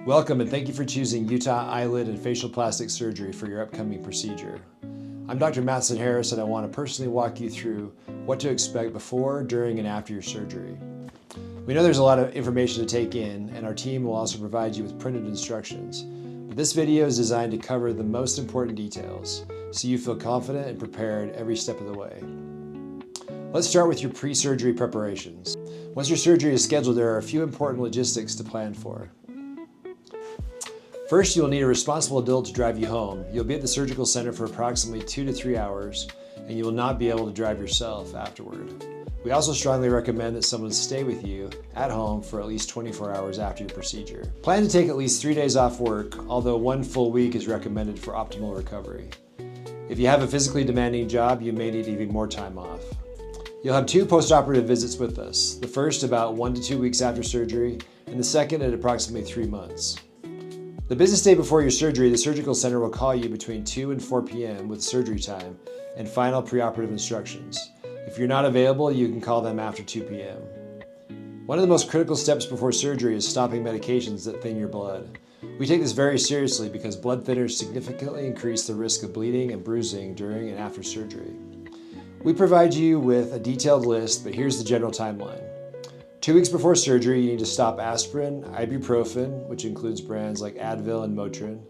Welcome and thank you for choosing Utah Eyelid and Facial Plastic Surgery for your upcoming procedure. I'm Dr. Matheson Harris and I want to personally walk you through what to expect before, during, and after your surgery. We know there's a lot of information to take in, and our team will also provide you with printed instructions. But this video is designed to cover the most important details so you feel confident and prepared every step of the way. Let's start with your pre-surgery preparations. Once your surgery is scheduled, there are a few important logistics to plan for. First, you'll need a responsible adult to drive you home. You'll be at the surgical center for approximately 2 to 3 hours, and you will not be able to drive yourself afterward. We also strongly recommend that someone stay with you at home for at least 24 hours after your procedure. Plan to take at least 3 days off work, although 1 full week is recommended for optimal recovery. If you have a physically demanding job, you may need even more time off. You'll have 2 post-operative visits with us, the first about 1 to 2 weeks after surgery, and the second at approximately 3 months. The business day before your surgery, the surgical center will call you between 2 and 4 p.m. with surgery time and final preoperative instructions. If you're not available, you can call them after 2 p.m. One of the most critical steps before surgery is stopping medications that thin your blood. We take this very seriously because blood thinners significantly increase the risk of bleeding and bruising during and after surgery. We provide you with a detailed list, but here's the general timeline. 2 weeks before surgery, you need to stop aspirin, ibuprofen, which includes brands like Advil and Motrin,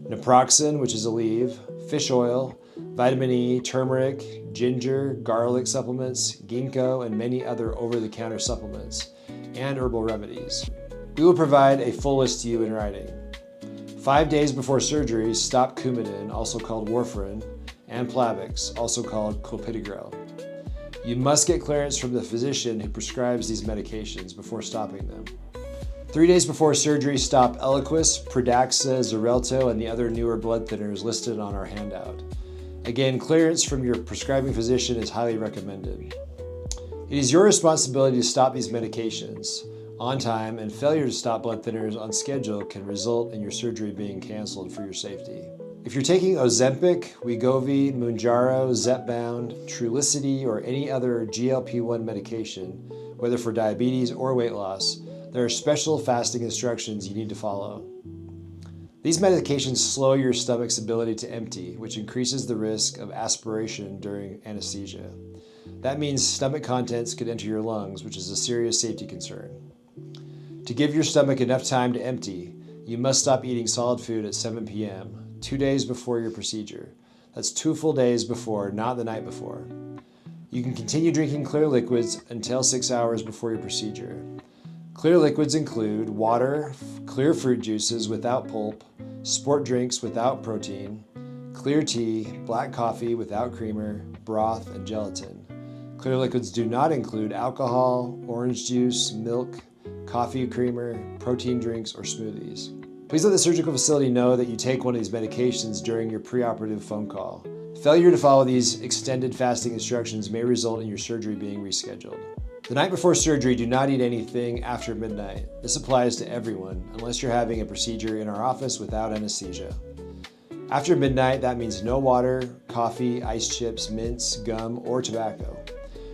naproxen, which is Aleve, fish oil, vitamin E, turmeric, ginger, garlic supplements, ginkgo, and many other over-the-counter supplements, and herbal remedies. We will provide a full list to you in writing. 5 days before surgery, stop Coumadin, also called warfarin, and Plavix, also called clopidogrel. You must get clearance from the physician who prescribes these medications before stopping them. 3 days before surgery, stop Eliquis, Pradaxa, Xarelto, and the other newer blood thinners listed on our handout. Again, clearance from your prescribing physician is highly recommended. It is your responsibility to stop these medications on time, and failure to stop blood thinners on schedule can result in your surgery being canceled for your safety. If you're taking Ozempic, Wegovy, Mounjaro, Zepbound, Trulicity, or any other GLP-1 medication, whether for diabetes or weight loss, there are special fasting instructions you need to follow. These medications slow your stomach's ability to empty, which increases the risk of aspiration during anesthesia. That means stomach contents could enter your lungs, which is a serious safety concern. To give your stomach enough time to empty, you must stop eating solid food at 7 p.m., 2 days before your procedure. That's 2 full days before, not the night before. You can continue drinking clear liquids until 6 hours before your procedure. Clear liquids include water, clear fruit juices without pulp, sport drinks without protein, clear tea, black coffee without creamer, broth, and gelatin. Clear liquids do not include alcohol, orange juice, milk, coffee creamer, protein drinks, or smoothies. Please let the surgical facility know that you take one of these medications during your preoperative phone call. Failure to follow these extended fasting instructions may result in your surgery being rescheduled. The night before surgery, do not eat anything after midnight. This applies to everyone, unless you're having a procedure in our office without anesthesia. After midnight, that means no water, coffee, ice chips, mints, gum, or tobacco.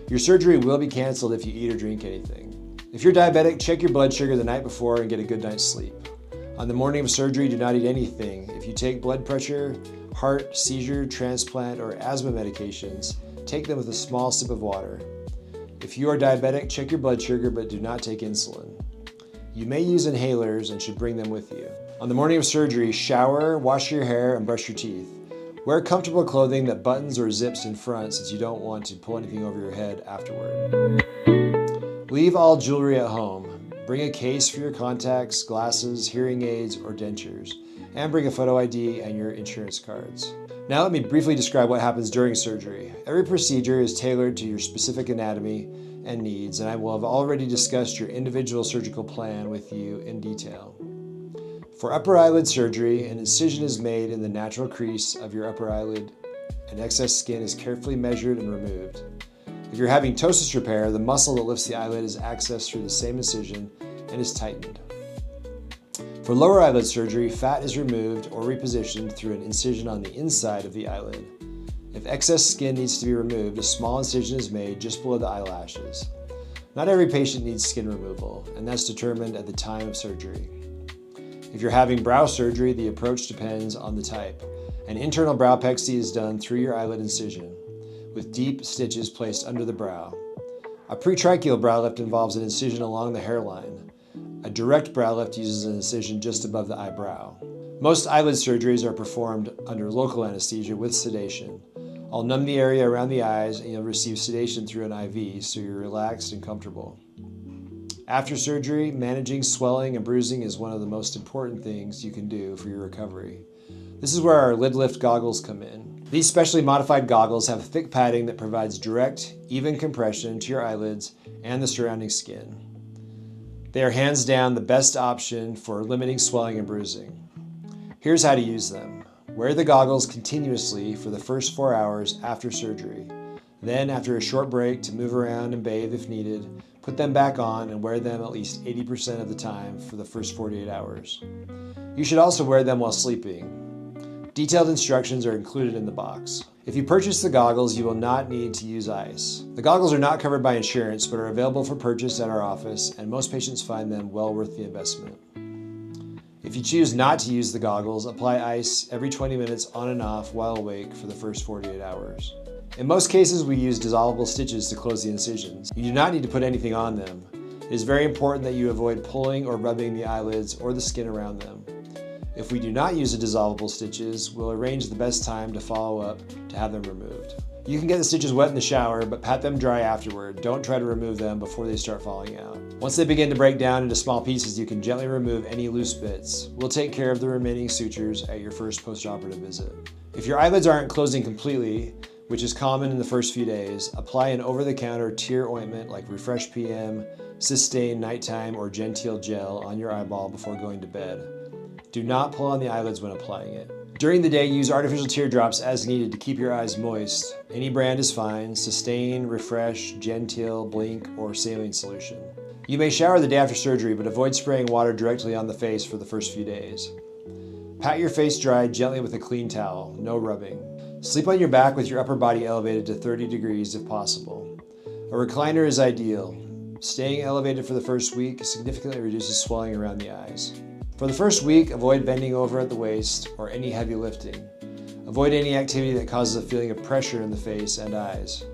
Your surgery will be canceled if you eat or drink anything. If you're diabetic, check your blood sugar the night before and get a good night's sleep. On the morning of surgery, do not eat anything. If you take blood pressure, heart, seizure, transplant, or asthma medications, take them with a small sip of water. If you are diabetic, check your blood sugar, but do not take insulin. You may use inhalers and should bring them with you. On the morning of surgery, shower, wash your hair, and brush your teeth. Wear comfortable clothing that buttons or zips in front since you don't want to pull anything over your head afterward. Leave all jewelry at home. Bring a case for your contacts, glasses, hearing aids, or dentures, and bring a photo ID and your insurance cards. Now let me briefly describe what happens during surgery. Every procedure is tailored to your specific anatomy and needs, and I will have already discussed your individual surgical plan with you in detail. For upper eyelid surgery, an incision is made in the natural crease of your upper eyelid, and excess skin is carefully measured and removed. If you're having ptosis repair, the muscle that lifts the eyelid is accessed through the same incision and is tightened. For lower eyelid surgery, fat is removed or repositioned through an incision on the inside of the eyelid. If excess skin needs to be removed, a small incision is made just below the eyelashes. Not every patient needs skin removal, and that's determined at the time of surgery. If you're having brow surgery, the approach depends on the type. An internal browpexy is done through your eyelid incision, with deep stitches placed under the brow. A pretracheal brow lift involves an incision along the hairline. A direct brow lift uses an incision just above the eyebrow. Most eyelid surgeries are performed under local anesthesia with sedation. I'll numb the area around the eyes and you'll receive sedation through an IV so you're relaxed and comfortable. After surgery, managing swelling and bruising is one of the most important things you can do for your recovery. This is where our lid lift goggles come in. These specially modified goggles have thick padding that provides direct, even compression to your eyelids and the surrounding skin. They are hands down the best option for limiting swelling and bruising. Here's how to use them. Wear the goggles continuously for the first 4 hours after surgery. Then, after a short break to move around and bathe if needed, put them back on and wear them at least 80% of the time for the first 48 hours. You should also wear them while sleeping. Detailed instructions are included in the box. If you purchase the goggles, you will not need to use ice. The goggles are not covered by insurance, but are available for purchase at our office, and most patients find them well worth the investment. If you choose not to use the goggles, apply ice every 20 minutes on and off while awake for the first 48 hours. In most cases, we use dissolvable stitches to close the incisions. You do not need to put anything on them. It is very important that you avoid pulling or rubbing the eyelids or the skin around them. If we do not use the dissolvable stitches, we'll arrange the best time to follow up to have them removed. You can get the stitches wet in the shower, but pat them dry afterward. Don't try to remove them before they start falling out. Once they begin to break down into small pieces, you can gently remove any loose bits. We'll take care of the remaining sutures at your first post-operative visit. If your eyelids aren't closing completely, which is common in the first few days, apply an over-the-counter tear ointment like Refresh PM, Systane Nighttime, or Genteel Gel on your eyeball before going to bed. Do not pull on the eyelids when applying it. During the day, use artificial teardrops as needed to keep your eyes moist. Any brand is fine: Systane, Refresh, Genteel, Blink, or saline solution. You may shower the day after surgery, but avoid spraying water directly on the face for the first few days. Pat your face dry gently with a clean towel, no rubbing. Sleep on your back with your upper body elevated to 30 degrees if possible. A recliner is ideal. Staying elevated for the first week significantly reduces swelling around the eyes. For the first week, avoid bending over at the waist or any heavy lifting. Avoid any activity that causes a feeling of pressure in the face and eyes.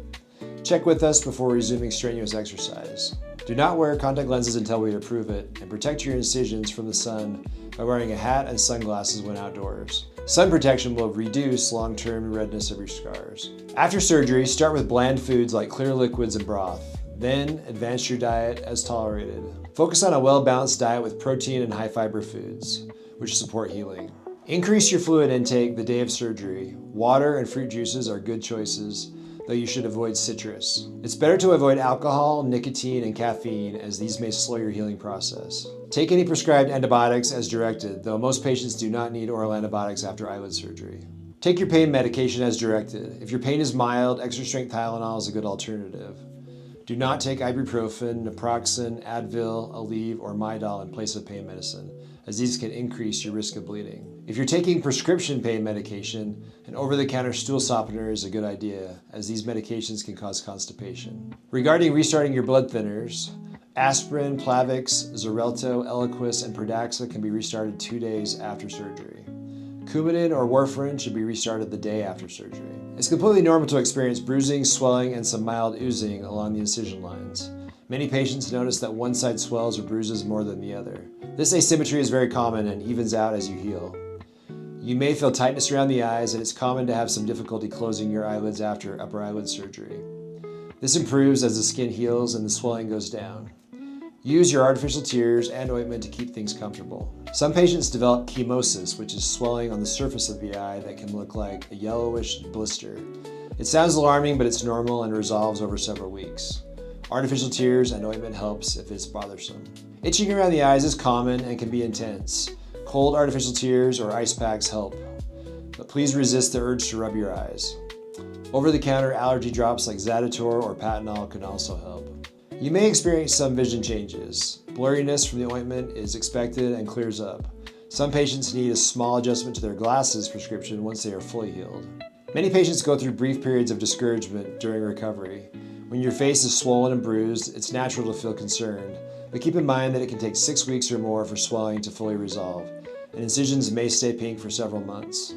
Check with us before resuming strenuous exercise. Do not wear contact lenses until we approve it, and protect your incisions from the sun by wearing a hat and sunglasses when outdoors. Sun protection will reduce long-term redness of your scars. After surgery, start with bland foods like clear liquids and broth. Then advance your diet as tolerated. Focus on a well-balanced diet with protein and high-fiber foods, which support healing. Increase your fluid intake the day of surgery. Water and fruit juices are good choices, though you should avoid citrus. It's better to avoid alcohol, nicotine, and caffeine, as these may slow your healing process. Take any prescribed antibiotics as directed, though most patients do not need oral antibiotics after eyelid surgery. Take your pain medication as directed. If your pain is mild, extra-strength Tylenol is a good alternative. Do not take ibuprofen, naproxen, Advil, Aleve, or Midol in place of pain medicine, as these can increase your risk of bleeding. If you're taking prescription pain medication, an over-the-counter stool softener is a good idea, as these medications can cause constipation. Regarding restarting your blood thinners, aspirin, Plavix, Xarelto, Eliquis, and Pradaxa can be restarted 2 days after surgery. Coumadin or warfarin should be restarted the day after surgery. It's completely normal to experience bruising, swelling, and some mild oozing along the incision lines. Many patients notice that one side swells or bruises more than the other. This asymmetry is very common and evens out as you heal. You may feel tightness around the eyes, and it's common to have some difficulty closing your eyelids after upper eyelid surgery. This improves as the skin heals and the swelling goes down. Use your artificial tears and ointment to keep things comfortable. Some patients develop chemosis, which is swelling on the surface of the eye that can look like a yellowish blister. It sounds alarming, but it's normal and resolves over several weeks. Artificial tears and ointment helps if it's bothersome. Itching around the eyes is common and can be intense. Cold artificial tears or ice packs help, but please resist the urge to rub your eyes. Over-the-counter allergy drops like Zaditor or Patanol can also help. You may experience some vision changes. Blurriness from the ointment is expected and clears up. Some patients need a small adjustment to their glasses prescription once they are fully healed. Many patients go through brief periods of discouragement during recovery. When your face is swollen and bruised, it's natural to feel concerned, but keep in mind that it can take 6 weeks or more for swelling to fully resolve. and incisions may stay pink for several months.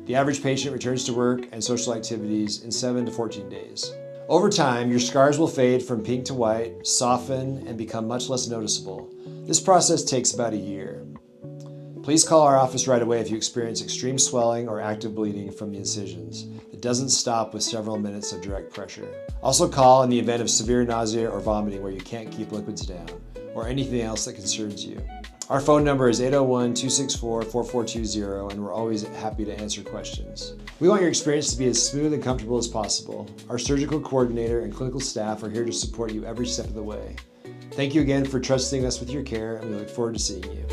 The average patient returns to work and social activities in 7 to 14 days. Over time, your scars will fade from pink to white, soften, and become much less noticeable. This process takes about a year. Please call our office right away if you experience extreme swelling or active bleeding from the incisions. It doesn't stop with several minutes of direct pressure. Also call in the event of severe nausea or vomiting where you can't keep liquids down, or anything else that concerns you. Our phone number is 801-264-4420, and we're always happy to answer questions. We want your experience to be as smooth and comfortable as possible. Our surgical coordinator and clinical staff are here to support you every step of the way. Thank you again for trusting us with your care, and we look forward to seeing you.